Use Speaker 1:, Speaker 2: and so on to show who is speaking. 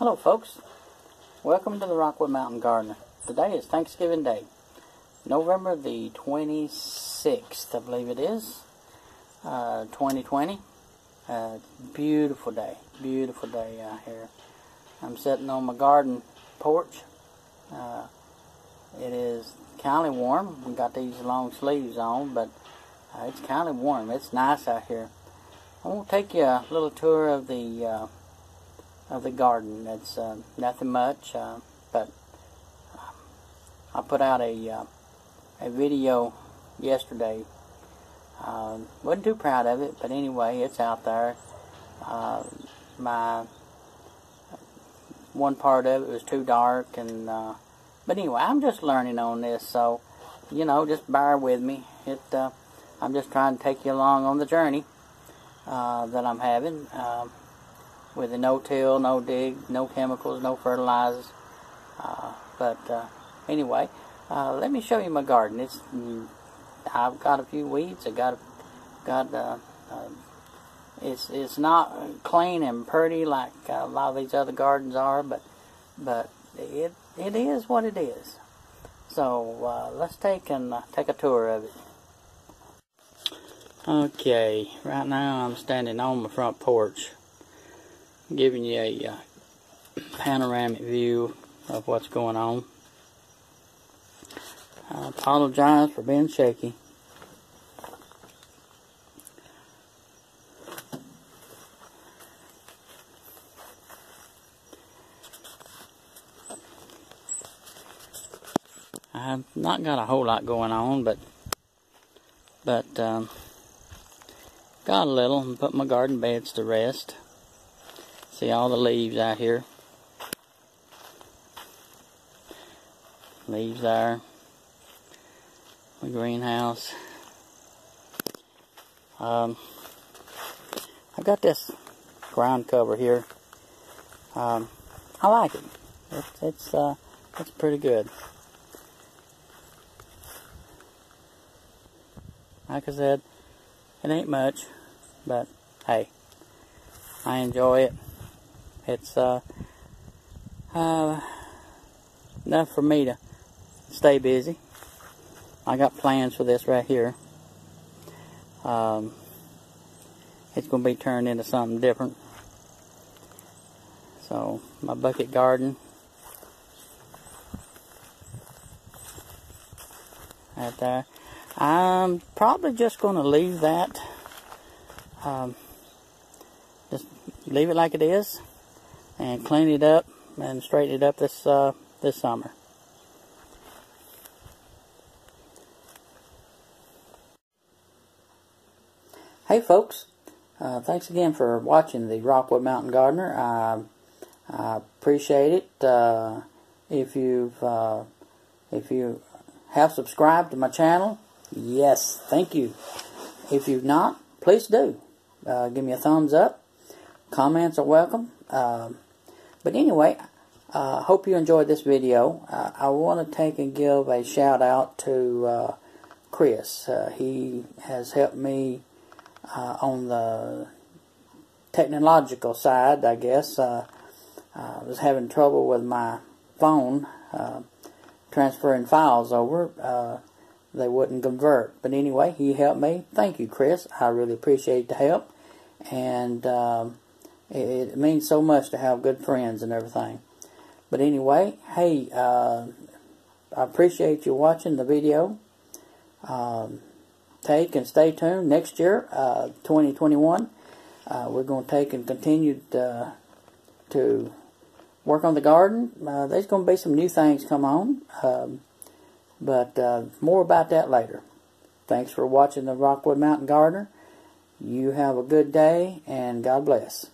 Speaker 1: Hello folks, welcome to the Rockwood Mountain Gardener. Today is Thanksgiving Day, November the 26th, I believe it is, 2020. Beautiful day out here. I'm sitting on my garden porch. It is kind of warm. We got these long sleeves on, but it's kind of warm. It's nice out here. I want to take you a little tour of the garden. It's nothing much, but I put out a video yesterday. Wasn't too proud of it, but anyway, it's out there. My one part of it was too dark, and but anyway, I'm just learning on this, so you know, just bear with me. I'm just trying to take you along on the journey that I'm having. With a no-till, no-dig, no chemicals, no fertilizers. Anyway, let me show you my garden. I've got a few weeds. It's not clean and pretty like a lot of these other gardens are, but it is what it is. So let's take a tour of it. Okay, right now I'm standing on my front porch, giving you a panoramic view of what's going on. I apologize for being shaky. I've not got a whole lot going on, but got a little, and put my garden beds to rest. See all the leaves out here. Leaves there. The greenhouse. I've got this ground cover here. I like it. It's pretty good. Like I said, it ain't much, but hey, I enjoy it. It's enough for me to stay busy. I got plans for this right here. It's going to be turned into something different. So, my bucket garden. Right there. I'm probably just going to leave that. Just leave it like it is, and clean it up and straighten it up this summer. Hey folks, thanks again for watching the Rockwood Mountain Gardener. I appreciate it. If you have subscribed to my channel, yes, thank you. If you've not, please do. Give me a thumbs up. Comments are welcome. But anyway, hope you enjoyed this video. I want to take and give a shout out to Chris. He has helped me on the technological side, I guess. I was having trouble with my phone transferring files over. They wouldn't convert. But anyway, he helped me. Thank you, Chris. I really appreciate the help. And it means so much to have good friends and everything. But anyway, hey, I appreciate you watching the video. Take and stay tuned. Next year, 2021, we're going to take and continue to work on the garden. There's going to be some new things come on. But more about that later. Thanks for watching the Rockwood Mountain Gardener. You have a good day, and God bless.